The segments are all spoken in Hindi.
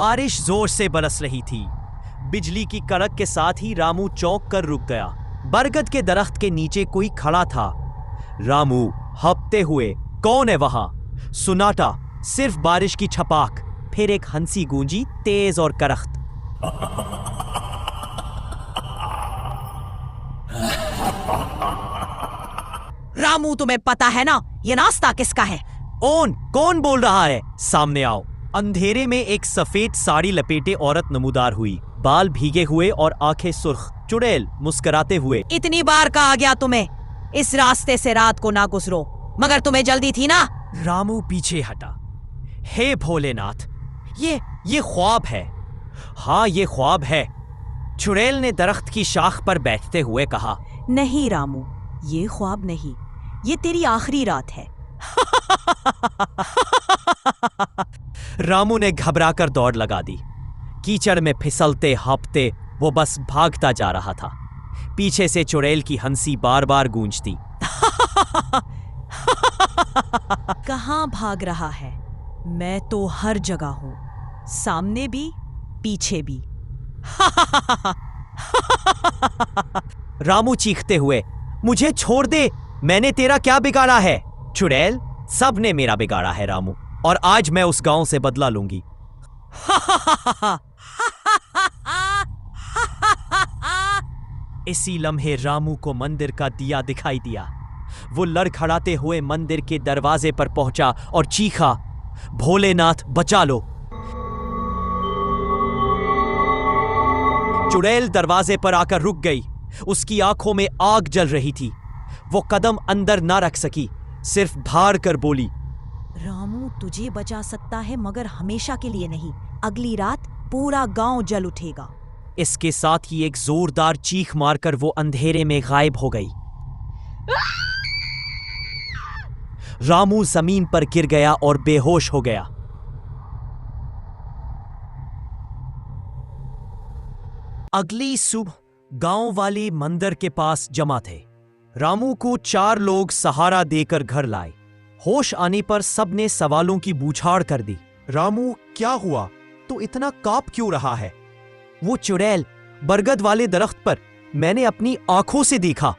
बारिश जोर से बरस रही थी। बिजली की कड़क के साथ ही रामू चौंक कर रुक गया। बरगद के दरख्त के नीचे कोई खड़ा था। रामू हपते हुए, कौन है वहां? सुनाटा, सिर्फ बारिश की छपाक, फिर एक हंसी गूंजी, तेज और करख्त। रामू, तुम्हें पता है ना ये नाश्ता किसका है? कौन बोल रहा है? सामने आओ। अंधेरे में एक सफेद साड़ी लपेटे औरत नमूदार हुई, बाल भीगे हुए और आंखें सुर्ख। चुड़ैल मुस्कुराते हुए, इतनी बार कहा गया तुम्हें इस रास्ते से रात को ना गुजरो, मगर तुम्हें जल्दी थी ना। रामू पीछे हटा। हे भोलेनाथ, ये ख्वाब है। हाँ, ये ख्वाब है, चुड़ैल ने दरख्त की शाख पर बैठते हुए कहा। नहीं रामू, ये ख्वाब नहीं, ये तेरी आखिरी रात है। रामू ने घबराकर दौड़ लगा दी। कीचड़ में फिसलते हाँपते वो बस भागता जा रहा था। पीछे से चुड़ैल की हंसी बार बार गूंजती। कहाँ भाग रहा है? मैं तो हर जगह हूं, सामने भी पीछे भी। रामू चीखते हुए, मुझे छोड़ दे, मैंने तेरा क्या बिगाड़ा है? चुड़ैल, सब ने मेरा बिगाड़ा है रामू, और आज मैं उस गांव से बदला लूंगी। इसी लम्हे रामू को मंदिर का दिया दिखाई दिया। वो लड़खड़ाते हुए मंदिर के दरवाजे पर पहुंचा और चीखा, भोलेनाथ बचा लो। चुड़ैल दरवाजे पर आकर रुक गई। उसकी आंखों में आग जल रही थी। वो कदम अंदर ना रख सकी, सिर्फ भार कर बोली, रामू, तुझे बचा सकता है मगर हमेशा के लिए नहीं। अगली रात पूरा गांव जल उठेगा। इसके साथ ही एक जोरदार चीख मारकर वो अंधेरे में गायब हो गई। रामू जमीन पर गिर गया और बेहोश हो गया। अगली सुबह गांव वाले मंदिर के पास जमा थे। रामू को 4 लोग सहारा देकर घर लाए। होश आने पर सबने सवालों की बूछाड़ कर दी। रामू, क्या हुआ? तो इतना कांप क्यों रहा है? वो चुड़ैल बरगद वाले दरख्त पर मैंने अपनी आंखों से देखा।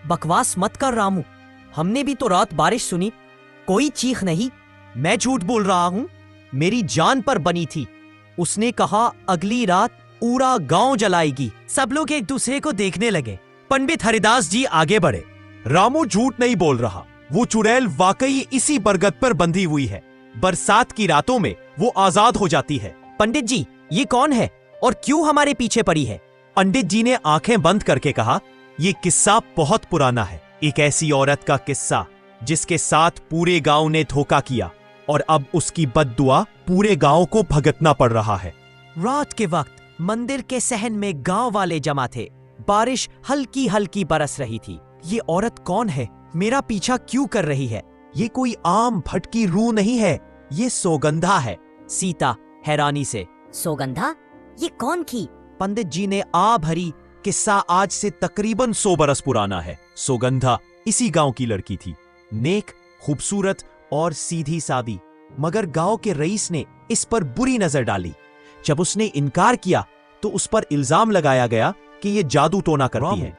बकवास मत कर रामू, हमने भी तो रात बारिश सुनी, कोई चीख नहीं। मैं झूठ बोल रहा हूं, मेरी जान पर बनी थी। उसने कहा अगली रात पूरा गांव जलाएगी। सब लोग एक दूसरे को देखने लगे। पंडित हरिदास जी आगे बढ़े। रामू झूठ नहीं बोल रहा, वो चुड़ैल वाकई इसी बरगद पर बंधी हुई है। बरसात की रातों में वो आजाद हो जाती है। पंडित जी, ये कौन है और क्यों हमारे पीछे पड़ी है? पंडित जी ने आंखें बंद करके कहा, ये किस्सा बहुत पुराना है। एक ऐसी औरत का किस्सा जिसके साथ पूरे गांव ने धोखा किया और अब उसकी बद्दुआ पूरे गांव को भुगतना पड़ रहा है। रात के वक्त मंदिर के सहन में गांव वाले जमा थे। बारिश हल्की हल्की बरस रही थी। ये औरत कौन है? मेरा पीछा क्यों कर रही है? ये कोई आम भटकी रूह नहीं है, ये सौगंधा है। सीता हैरानी से, सौगंधा? ये कौन की? पंडित जी ने आ भरी। किस्सा आज से तकरीबन 100 बरस पुराना है। सौगंधा इसी गांव की लड़की थी, नेक, खूबसूरत और सीधी सादी। मगर गांव के रईस ने इस पर बुरी नजर डाली। जब उसने इनकार किया तो उस पर इल्जाम लगाया गया कि ये जादू टोना करती है।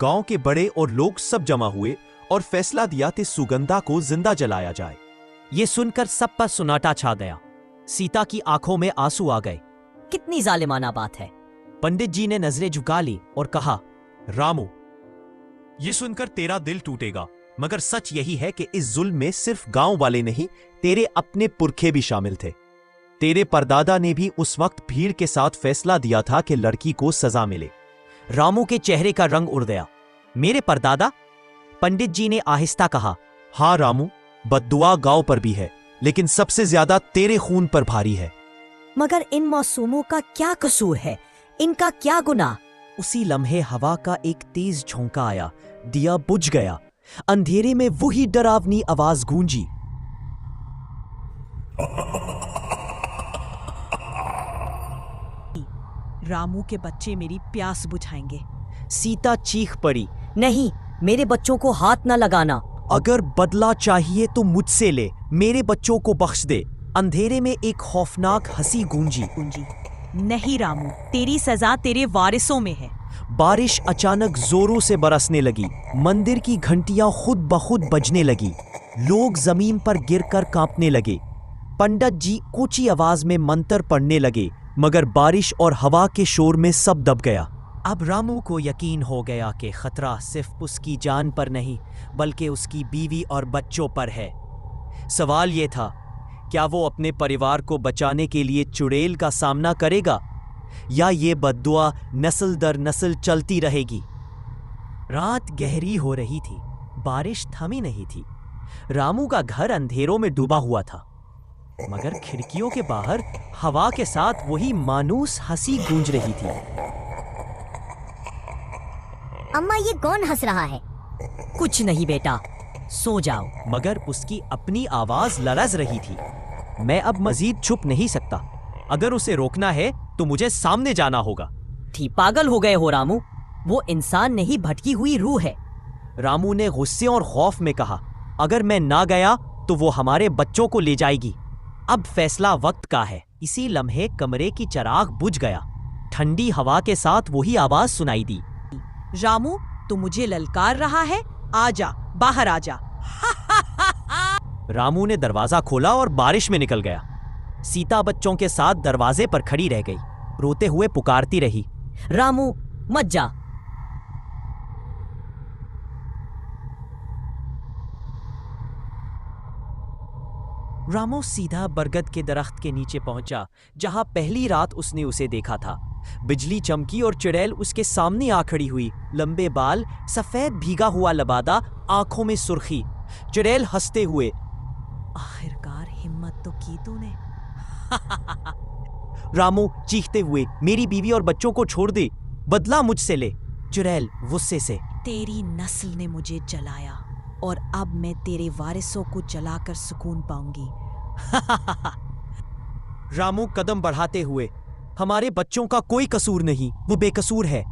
गांव के बड़े और लोग सब जमा हुए और फैसला दिया कि सुगंधा को जिंदा जलाया जाए। ये सुनकर सब पर सुनाटा छा गया। सीता की आंखों में आंसू आ गए। कितनी जालिमाना बात है। पंडित जी ने नजरें झुका ली और कहा, रामू, ये सुनकर तेरा दिल टूटेगा, मगर सच यही है कि इस जुल्म में सिर्फ गांव वाले नहीं, तेरे अपने पुरखे भी शामिल थे। तेरे परदादा ने भी उस वक्त भीड़ के साथ फैसला दिया था कि लड़की को सजा मिले। रामू के चेहरे का रंग उड़ गया। मेरे परदादा? पंडित जी ने आहिस्ता कहा। हाँ रामू, बद्दुआ गांव पर भी है, लेकिन सबसे ज्यादा तेरे खून पर भारी है। मगर इन मासूमों का क्या कसूर है? इनका क्या गुनाह? उसी लम्हे हवा का एक तेज झोंका आया, दिया बुझ गया। अंधेरे में वही डरावनी आवाज गूंजी, रामू के बच्चे मेरी प्यास बुझाएंगे। सीता चीख पड़ी, नहीं, मेरे बच्चों को हाथ न लगाना। अगर बदला चाहिए तो मुझसे ले, मेरे बच्चों को बख्श दे। अंधेरे में एक खौफनाक हंसी गूंजी। कुंजी, नहीं रामू, तेरी सजा तेरे वारिसों में है। बारिश अचानक जोरों से बरसने लगी। मंदिर की घंटियां खुद ब खुद बजने लगी। लोग जमीन पर गिरकर कांपने लगे। पंडित जी ऊंची आवाज में मंत्र पढ़ने लगे, मगर बारिश और हवा के शोर में सब दब गया। अब रामू को यकीन हो गया कि खतरा सिर्फ उसकी जान पर नहीं, बल्कि उसकी बीवी और बच्चों पर है। सवाल ये था, क्या वो अपने परिवार को बचाने के लिए चुड़ैल का सामना करेगा, या ये बद्दुआ नस्ल दर नस्ल चलती रहेगी? रात गहरी हो रही थी, बारिश थमी नहीं थी। रामू का घर अंधेरों में डूबा हुआ था, मगर खिड़कियों के बाहर हवा के साथ वही मानूस हंसी गूंज रही थी। अम्मा, ये कौन हंस रहा है? कुछ नहीं बेटा, सो जाओ। मगर उसकी अपनी आवाज लरज रही थी। मैं अब मजीद छुप नहीं सकता। अगर उसे रोकना है तो मुझे सामने जाना होगा। थी पागल हो गए हो रामू, वो इंसान नहीं भटकी हुई रूह है। रामू ने गुस्से और खौफ में कहा, अगर मैं ना गया तो वो हमारे बच्चों को ले जाएगी। अब फैसला वक्त का है। इसी लम्हे कमरे की चिराग बुझ गया। ठंडी हवा के साथ वही आवाज सुनाई दी, रामू, तू मुझे ललकार रहा है? आजा, बाहर आजा। रामू ने दरवाजा खोला और बारिश में निकल गया। सीता बच्चों के साथ दरवाजे पर खड़ी रह गई, रोते हुए पुकारती रही, रामू मत जा। रामू सीधा बरगद के दरख्त के नीचे पहुंचा, जहां पहली रात उसने उसे देखा था। बिजली चमकी और चुड़ैल उसके सामने आ खड़ी हुई। लंबे बाल, सफेद भीगा हुआ लबादा, आंखों में सुर्खी। चुड़ैल हंसते हुए, आखिरकार हिम्मत तो की तूने। रामू चीखते हुए, मेरी बीवी और बच्चों को छोड़ दे, बदला मुझसे ले। चुड़ैल गुस्से से, तेरी नस्ल ने मुझे जलाया और अब मैं तेरे वारिसों को जलाकर सुकून पाऊंगी। रामू कदम बढ़ाते हुए, हमारे बच्चों का कोई कसूर नहीं, वो बेकसूर है।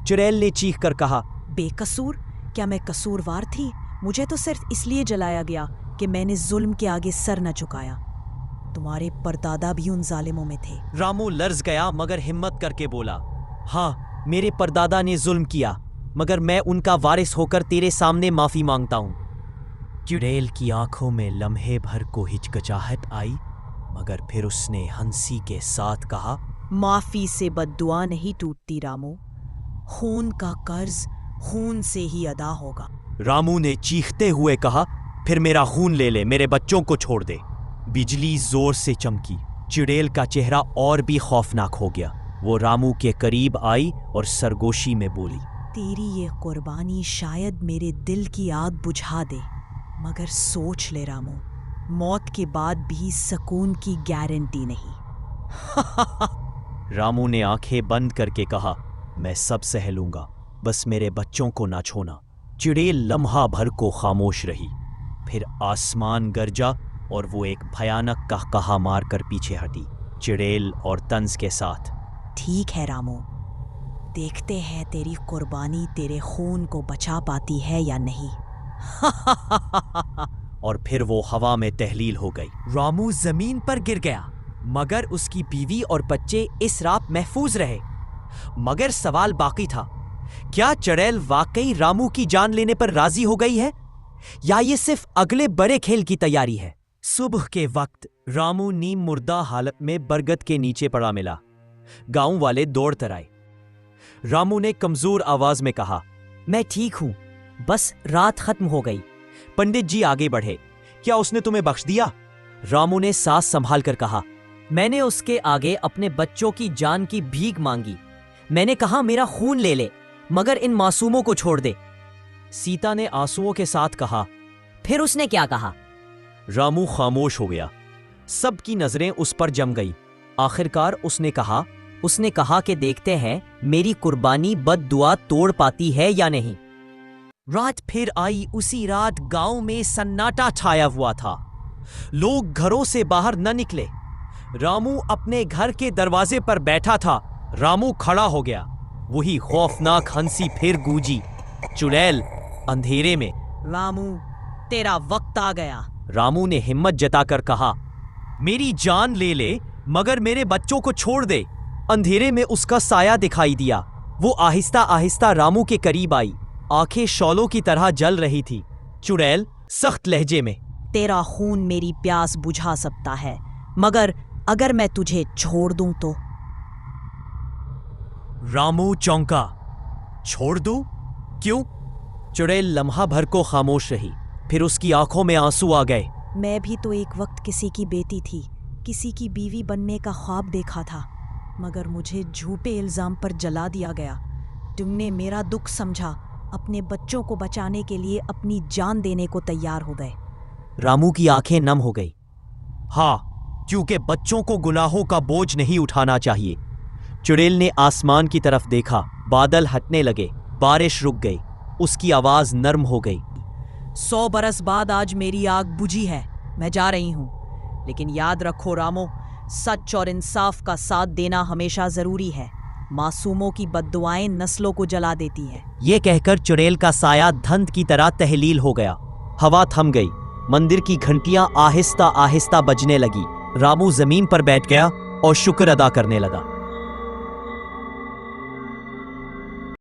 चुड़ैल ने चीख कर कहा, बेकसूर? क्या मैं कसूरवार थी? मुझे तो सिर्फ इसलिए जलाया गया कि मैंने जुल्म के आगे सर न झुकाया। तुम्हारे परदादा भी उन जालिमों में थे। रामू लर्ज गया, मगर हिम्मत करके बोला, हाँ, मेरे परदादा ने जुल्म किया, मगर मैं उनका वारिस होकर तेरे सामने माफी मांगता हूं। चुड़ैल की आंखों में लम्हे भर को हिचकिचाहट आई, मगर फिर उसने हंसी के साथ कहा, माफी से बद्दुआ नहीं टूटती रामू, खून का कर्ज खून से ही अदा होगा। रामू ने चीखते हुए कहा, फिर मेरा खून ले ले, मेरे बच्चों को छोड़ दे। बिजली जोर से चमकी। चुड़ैल का चेहरा और भी खौफनाक हो गया। वो रामू के करीब आई और सरगोशी में बोली, तेरी ये कुर्बानी शायद मेरे दिल की आग बुझा दे, मगर सोच ले रामू, मौत के बाद भी सुकून की गारंटी नहीं। रामू ने आंखें बंद करके कहा, मैं सब सह लूंगा, बस मेरे बच्चों को ना छोना। चुड़ैल लम्हा भर को खामोश रही, फिर आसमान गरजा और वो एक भयानक कहकहा मारकर पीछे हटी, चुड़ैल और तंज के साथ। ठीक है रामू, देखते हैं तेरी कुर्बानी तेरे खून को बचा पाती है या नहीं। और फिर वो हवा में तहलील हो गई। रामू जमीन पर गिर गया, मगर उसकी बीवी और बच्चे इस रात महफूज रहे। मगर सवाल बाकी था, क्या चुड़ैल वाकई रामू की जान लेने पर राजी हो गई है, या ये सिर्फ अगले बड़े खेल की तैयारी है? सुबह के वक्त रामू नीम मुर्दा हालत में बरगद के नीचे पड़ा मिला। गांव वाले दौड़ कर आए। रामू ने कमजोर आवाज में कहा, मैं ठीक हूं, बस रात खत्म हो गई। पंडित जी आगे बढ़े, क्या उसने तुम्हें बख्श दिया? रामू ने सांस संभाल कर कहा, मैंने उसके आगे अपने बच्चों की जान की भीख मांगी। मैंने कहा मेरा खून ले ले, मगर इन मासूमों को छोड़ दे। सीता ने आंसुओं के साथ कहा। फिर उसने क्या कहा? रामू खामोश हो गया। सबकी नजरें उस पर जम गई। आखिरकार उसने कहा कि देखते हैं मेरी कुर्बानी बद्दुआ तोड़ पाती है या नहीं। रात फिर आई। उसी रात गांव में सन्नाटा छाया हुआ था। लोग घरों से बाहर न निकले। रामू अपने घर के दरवाजे पर बैठा था। रामू खड़ा हो गया। वही खौफनाक हंसी फिर गूंजी। चुड़ैल अंधेरे में। रामू, तेरा वक्त आ गया। रामू ने हिम्मत जताकर कहा, मेरी जान ले ले मगर मेरे बच्चों को छोड़ दे। अंधेरे में उसका साया दिखाई दिया। वो आहिस्ता आहिस्ता रामू के करीब आई। आंखें शौलों की तरह जल रही थी। चुड़ैल सख्त लहजे में, तेरा खून मेरी प्यास बुझा सकता है, मगर अगर मैं तुझे छोड़ दूं तो? रामू चौंका। छोड़ दूं? क्यों? चुड़ैल लम्हा भर को खामोश रही, फिर उसकी आंखों में आंसू आ गए। मैं भी तो एक वक्त किसी की बेटी थी, किसी की बीवी बनने का ख्वाब देखा था, मगर मुझे झूठे इल्जाम पर जला दिया गया। तुमने मेरा दुख समझा, अपने बच्चों को बचाने के लिए अपनी जान देने को तैयार हो गए। रामू की आंखें नम हो गई। हाँ, क्योंकि बच्चों को गुनाहों का बोझ नहीं उठाना चाहिए। चुड़ैल ने आसमान की तरफ देखा। बादल हटने लगे, बारिश रुक गई, उसकी आवाज नर्म हो गई। 100 बरस बाद आज मेरी आग बुझी है, मैं जा रही हूँ, लेकिन याद रखो रामो, सच और इंसाफ का साथ देना हमेशा जरूरी है। मासूमों की बद्दुआएं नस्लों को जला देती हैं। ये कहकर चुड़ैल का साया धंध की तरह तहलील हो गया। हवा थम गई। मंदिर की घंटियां आहिस्ता आहिस्ता बजने लगी। रामू जमीन पर बैठ गया और शुक्र अदा करने लगा।